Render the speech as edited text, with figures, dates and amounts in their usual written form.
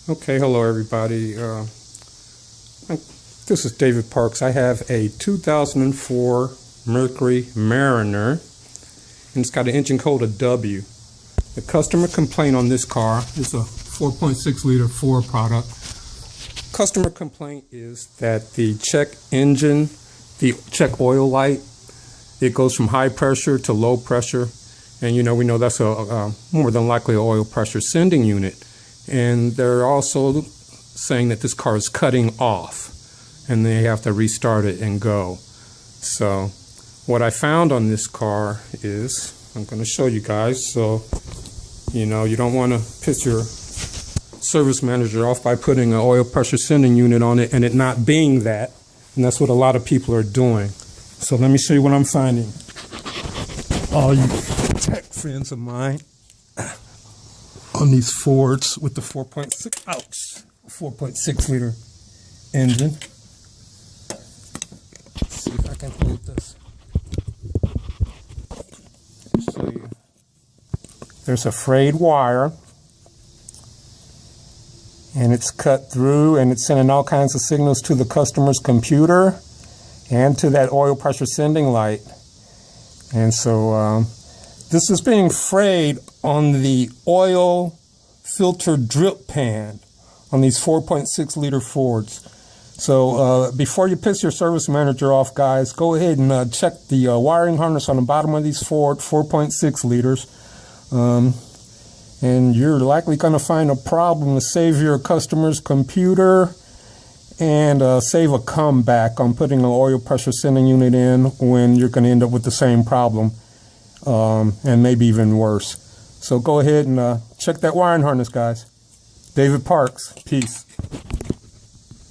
Okay, hello everybody. This is David Parks. I have a 2004 Mercury Mariner, and it's got an engine code of W. The customer complaint on this car is a 4.6 liter Ford product. Customer complaint is that the check engine, the check oil light, it goes from high pressure to low pressure, and we know that's a more than likely an oil pressure sending unit. And they're also saying that this car is cutting off and they have to restart it and go. So what I found on this car is, I'm going to show you guys, so you don't want to piss your service manager off by putting an oil pressure sending unit on it and it not being that. And that's what a lot of people are doing. So let me show you what I'm finding. All you tech friends of mine on these Fords with the 4.6 liter engine. Let's see if I can hold this. Show you. There's a frayed wire, and it's cut through, and it's sending all kinds of signals to the customer's computer and to that oil pressure sending light. And so this is being frayed on the oil filter drip pan on these 4.6 liter Fords. So before you piss your service manager off, guys, go ahead and check the wiring harness on the bottom of these Ford 4.6 liters. And you're likely going to find a problem to save your customer's computer and save a comeback on putting an oil pressure sending unit in when you're going to end up with the same problem. And maybe even worse. So go ahead and check that wiring harness, guys. David Parks. Peace.